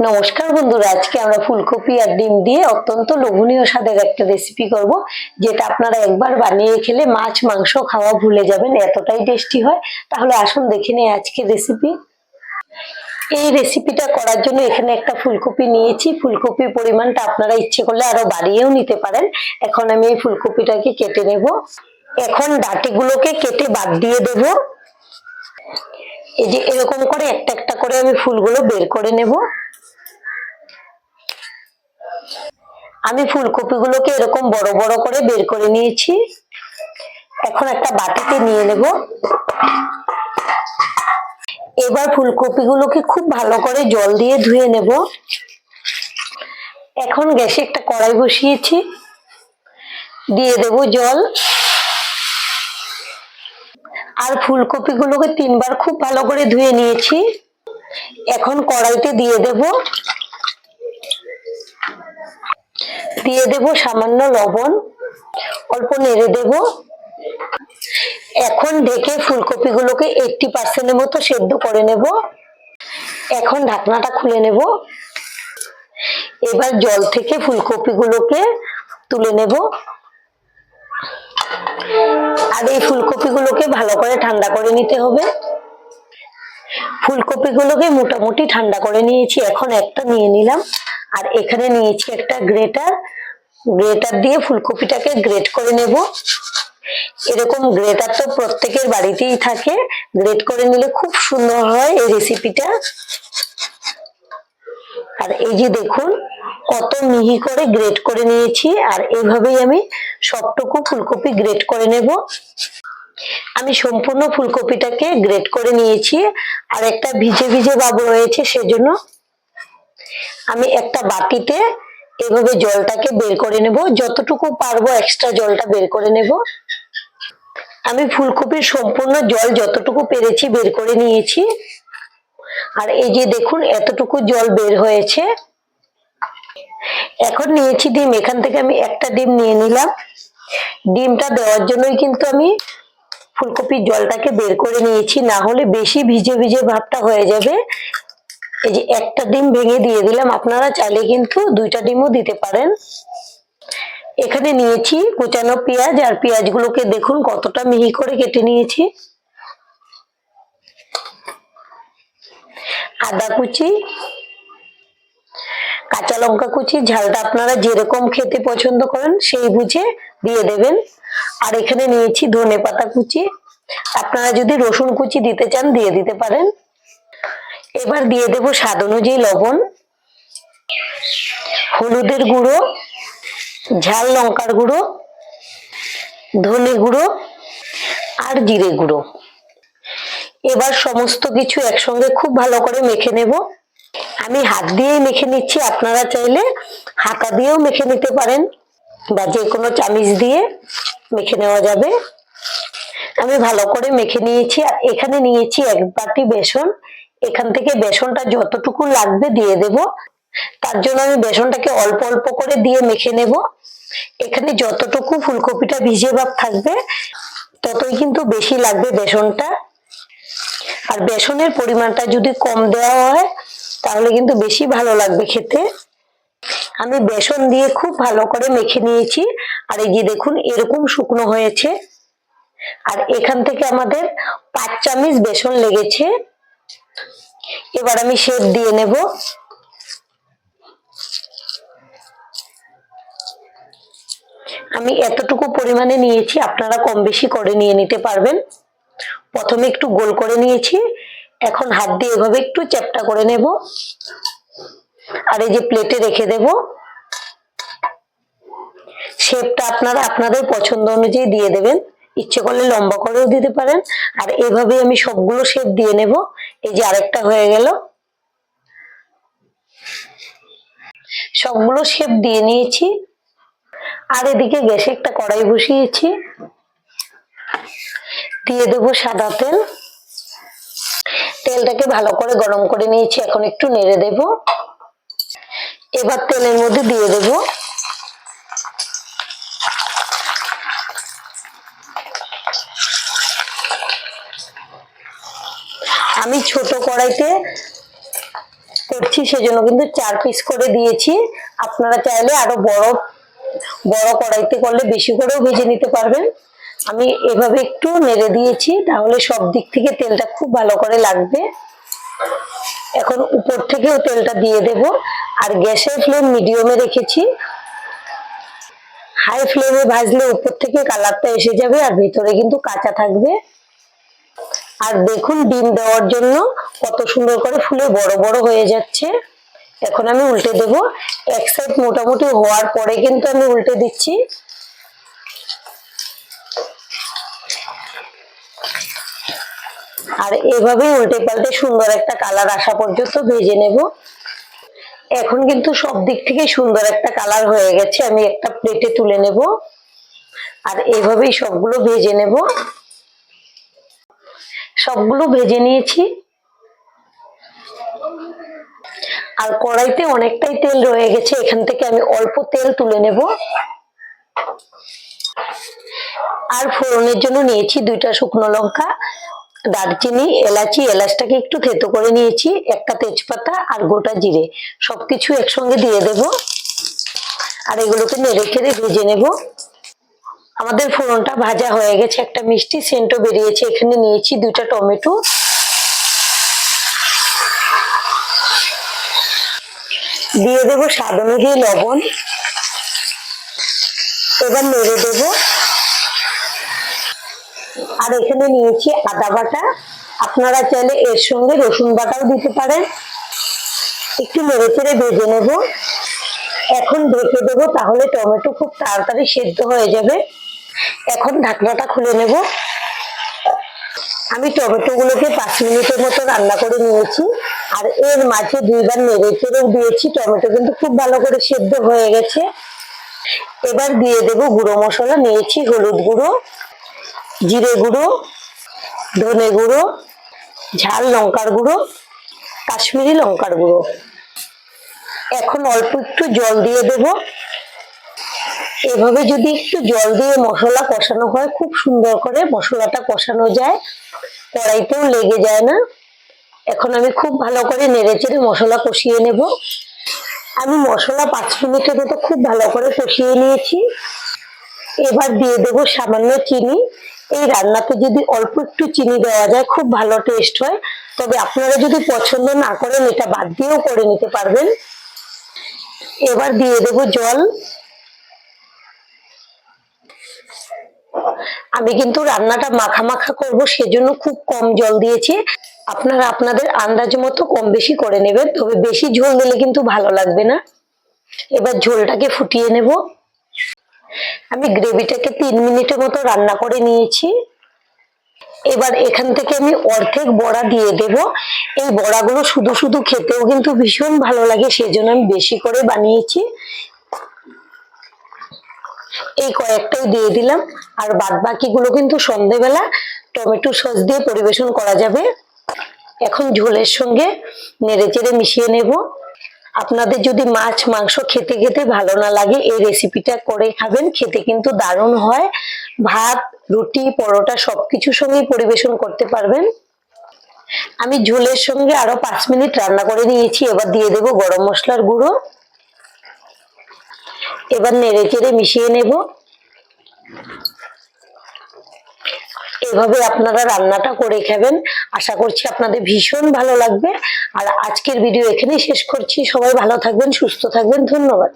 নমস্কার বন্ধুরা, আজকে আমরা ফুলকপি আর ডিম দিয়ে অত্যন্ত লোভনীয় স্বাদের একটা রেসিপি করব, যেটা আপনারা একবার বানিয়ে খেলে মাছ মাংস খাওয়া ভুলে যাবেন, এতটাই টেস্টি হয়। তাহলে আসুন দেখে নিই আজকের রেসিপি। এই রেসিপিটা করার জন্য এখানে একটা ফুলকপি নিয়েছি। ফুলকপির পরিমাণটা আপনারা ইচ্ছে করলে আরো বাড়িয়েও নিতে পারেন। এখন আমি এই ফুলকপিটাকে কেটে নেব। এখন ডাঁটিগুলোকে কেটে বাদ দিয়ে দেব। এই যে এরকম করে একটা একটা করে আমি ফুলগুলো বের করে নেব। আমি ফুলকপিগুলোকে এরকম বড় বড় করে বের করে নিয়েছি। এখন একটা বাটিতে নিয়ে নেব। এবার ফুলকপিগুলোকে খুব ভালো করে জল দিয়ে ধুয়ে নেব। এখন গ্যাসে একটা কড়াই বসিয়েছি, দিয়ে দেব জল। আর ফুলকপিগুলোকে 3বার খুব ভালো করে ধুয়ে নিয়েছি। এখন কড়াইতে দিয়ে দেব সামান্য লবণ, অল্প নেড়ে দেব। এখন ঢেকে ফুলকপিগুলোকে 80% মতো সেদ্ধ করে নেব। এখন ঢাকনাটা খুলে নেব। এবার জল থেকে ফুলকপিগুলোকে তুলে নেব। আর এই ফুলকপিগুলোকে ভালো করে ঠান্ডা করে নিতে হবে। ফুলকপিগুলোকে মোটামুটি ঠান্ডা করে নিয়েছি। এখন একটা নিয়ে নিলাম, আর এখানে নিয়েছি একটা গ্রেটার দিয়ে ফুলকপিটাকে গ্রেট করে নেব। এরকম গ্রেটার তো প্রত্যেকের বাড়িতেই থাকে, গ্রেট করে নিলে খুব সুন্দর হয় এই রেসিপিটা। আর এই যে দেখুন কত মিহি করে গ্রেট করে নিয়েছি। আর এইভাবেই আমি সবটুকু ফুলকপি গ্রেট করে নেব। আমি সম্পূর্ণ ফুলকপিটাকে গ্রেট করে নিয়েছি। আর একটা ভিজে ভিজে ভাব রয়েছে, সেজন্য আমি একটা বাটিতে এভাবে জলটাকে বের করে নেব। যতটুকু পারবো এক্সট্রা জলটা বের করে নেব। আমি ফুলকপির সম্পূর্ণ জল যতটুকু পেরেছি বের করে নিয়েছি। আর এই যে দেখুন এতটুকু জল বের হয়েছে। এখন নিয়েছি ডিম। এখান থেকে আমি একটা ডিম নিয়ে নিলাম। ডিমটা দেওয়ার জন্যই কিন্তু আমি ফুলকপির জলটাকে বের করে নিয়েছি, না হলে বেশি ভিজে ভিজে ভাবটা হয়ে যাবে। এই যে একটা ডিম ভেঙে দিয়ে দিলাম। আপনারা চাইলে কিন্তু 2টা ডিমও দিতে পারেন। এখানে নিয়েছি কুচানো পেঁয়াজ, আর পেঁয়াজগুলোকে দেখুন কতটা মিহি করে কেটে নিয়েছি। আদা কুচি, কাঁচা লঙ্কা কুচি, ঝালটা আপনারা যেরকম খেতে পছন্দ করেন সেই বুঝে দিয়ে দেবেন। আর এখানে নিয়েছি ধনেপাতা কুচি। আপনারা যদি রসুন কুচি দিতে চান দিয়ে দিতে পারেন। এবার দিয়ে দেব স্বাদ অনুযায়ী লবণ, হলুদের গুঁড়ো, ঝাল লঙ্কার গুঁড়ো, ধনে গুঁড়ো আর জিরে গুঁড়ো। এবার সমস্ত কিছু একসঙ্গে খুব ভালো করে মেখে নেব। আমি হাত দিয়েই মেখে নিচ্ছি, আপনারা চাইলে হাতা দিয়েও মেখে নিতে পারেন, বা যে কোনো চামিচ দিয়ে মেখে নেওয়া যাবে। আমি ভালো করে মেখে নিয়েছি। আর এখানে নিয়েছি 1 বাটি বেসন। এখান থেকে বেসনটা যতটুকু লাগবে দিয়ে দেব। তার জন্য আমি বেসনটাকে অল্প অল্প করে দিয়ে মেখে নেব। এখানে যতটুকু ফুলকপিটা ভিজে ভাব থাকবে ততই কিন্তু বেশি লাগবে বেসনটা। আর বেসনের পরিমাণটা যদি কম দেওয়া হয় তাহলে কিন্তু বেশি ভালো লাগবে খেতে। আমি বেসন দিয়ে খুব ভালো করে মেখে নিয়েছি। আর এই যে দেখুন এরকম শুকনো হয়েছে। আর এখান থেকে আমাদের 5 চামচ বেসন লেগেছে। এবার আমি শেপ দিয়ে নেব। আমি এতটুকু পরিমাণে নিয়েছি, আপনারা কম বেশি করে নিয়ে নিতে পারবেন। প্রথমে একটু গোল করে নিয়েছি, এখন হাত দিয়ে এভাবে একটু চ্যাপ্টা করে নেব। আর এই যে প্লেটে রেখে দেব। শেপটা আপনারা আপনাদের পছন্দ অনুযায়ী দিয়ে দেবেন, ইচ্ছে করলে লম্বা করেও দিতে পারেন। আর এভাবে আমি সবগুলো শেপ দিয়ে নেব। এই যে আরেকটা হয়ে গেল। সবগুলো শেপ দিয়ে নিয়েছি। আর এদিকে গ্যাসে একটা কড়াই বসিয়েছি, দিয়ে দেব সাদা তেল। তেলটাকে ভালো করে গরম করে নিয়েছি, এখন একটু নেড়ে দেব। এবার তেলের মধ্যে দিয়ে দেব আমি ছোট কড়াইতে করছি সেজন্য কিন্তু 4 পিস করে দিয়েছি। আপনারা চাইলে আরো বড় বড় কড়াইতে করলে বেশি করেও ভেজে নিতে পারবেন। আমি এভাবে একটু নেড়ে দিয়েছি, তাহলে সব দিক থেকে তেলটা খুব ভালো করে লাগবে। এখন উপর থেকেও তেলটা দিয়ে দেব। আর গ্যাসের ফ্লেম মিডিয়ামে রেখেছি। হাই ফ্লেমে ভাজলে উপর থেকে কালারটা এসে যাবে আর ভিতরে কিন্তু কাঁচা থাকবে। আর দেখুন ডিম দেওয়ার জন্য কত সুন্দর করে ফুলে বড় বড় হয়ে যাচ্ছে। এখন আমি উল্টে দেব। এক সাইড মোটামুটি হওয়ার পরে কিন্তু আমি উল্টে দিচ্ছি। আর এভাবেই উল্টে পাল্টে সুন্দর একটা কালার আসা পর্যন্ত ভেজে নেব। এখন কিন্তু সব দিক থেকে সুন্দর একটা কালার হয়ে গেছে। আমি একটা প্লেটে তুলে নেব। আর এভাবেই সবগুলো ভেজে নেব। সবগুলো ভেজে নিয়েছি। আর কড়াইতে অনেকটাই তেল রয়ে গেছে, এখান থেকে আমি অল্প তেল তুলে নেব। আর ফোড়নের জন্য নিয়েছি 2টা শুকনো লঙ্কা, দারচিনি, এলাচি, এলাচটাকে একটু থেতো করে নিয়েছি, একটা তেজপাতা আর গোটা জিরে, সবকিছু একসঙ্গে দিয়ে দেব। আর এগুলোকে নেড়ে চেড়ে ভেজে নেব। আমাদের ফোড়নটা ভাজা হয়ে গেছে, একটা মিষ্টি সেন্টও বেরিয়েছে। এখানে নিয়েছি 2টা টমেটো, দিয়ে দেব স্বাদ অনুযায়ী লবণ। এবার নেড়ে দেব। আর এখানে নিয়েছি আদা বাটা, আপনারা চাইলে এর সঙ্গে রসুন বাটাও দিতে পারেন। একটু নেড়ে চেড়ে ভেজে নেব। এখন ঢেকে দেবো, তাহলে টমেটো খুব তাড়াতাড়ি সেদ্ধ হয়ে যাবে। এখন ঢাকনাটা খুলে নেব। আমি টমেটো গুলোকে 5 মিনিটের মতো রান্না করে নিয়েছি। আর এর মাঝে 2বার নেড়ে চেড়েও দিয়েছি। টমেটো কিন্তু খুব ভালো করে সেদ্ধ হয়ে গেছে। এবার দিয়ে দেব গুঁড়ো মশলা। নিয়েছি হলুদ গুঁড়ো, জিরে গুঁড়ো, ধনে গুঁড়ো, ঝাল লঙ্কার গুঁড়ো, কাশ্মীরি লঙ্কার গুঁড়ো। এখন অল্প একটু জল দিয়ে দেব। এভাবে যদি একটু জল দিয়ে মশলা কষানো হয়, খুব সুন্দর করে মশলাটা কষানো যায়, কড়াইতেও লেগে যায় না। এখন আমি খুব ভালো করে নেড়ে চেড়ে মশলা কষিয়ে নেব। আমি মশলা 5 মিনিটের মতো খুব ভালো করে কষিয়ে নিয়েছি। এবার দিয়ে দেব সামান্য চিনি। এই রান্নাতে যদি অল্প একটু চিনি দেওয়া যায় খুব ভালো টেস্ট হয়। তবে আপনারা যদি পছন্দ না করেন, এটা বাদ দিয়েও করে নিতে পারবেন। এবার দিয়ে দেব জল। আমি কিন্তু রান্নাটা মাখা মাখা করব, সেজন্য খুব কম জল দিয়েছি। আপনারা আপনাদের আন্দাজ মতো কম বেশি করে নেবেন, তবে বেশি ঝোল দিলে কিন্তু ভালো লাগবে না। এবার ঝোলটাকে ফুটিয়ে নেব। আমি গ্রেভিটাকে 3 মিনিটের মতো রান্না করে নিয়েছি। এবার এখান থেকে আমি অর্ধেক বড়া দিয়ে দেব। এই বড়াগুলো শুধু শুধু খেতেও কিন্তু ভীষণ ভালো লাগে, সেজন্য আমি বেশি করে বানিয়েছি। এই কয়েকটাই দিয়ে দিলাম। আর বাদ বাকিগুলো কিন্তু সন্ধ্যেবেলা টমেটো সস দিয়ে পরিবেশন করা যাবে। এখন ঝোলের সঙ্গে নেড়ে চেড়ে মিশিয়ে নেব। আপনাদের যদি মাছ মাংস খেতে খেতে ভালো না লাগে, এই রেসিপিটা করে খাবেন, খেতে কিন্তু দারুণ হয়। ভাত, রুটি, পরোটা সবকিছুর সঙ্গেই পরিবেশন করতে পারবেন। আমি ঝোলের সঙ্গে আরো 5 মিনিট রান্না করে নিয়েছি। এবার দিয়ে দেব গরম মশলার গুঁড়ো। এবার নেড়ে চেড়ে মিশিয়ে নেব। এভাবে আপনারা রান্নাটা করে খাবেন, আশা করছি আপনাদের ভীষণ ভালো লাগবে। আর আজকের ভিডিও এখানেই শেষ করছি। সবাই ভালো থাকবেন, সুস্থ থাকবেন। ধন্যবাদ।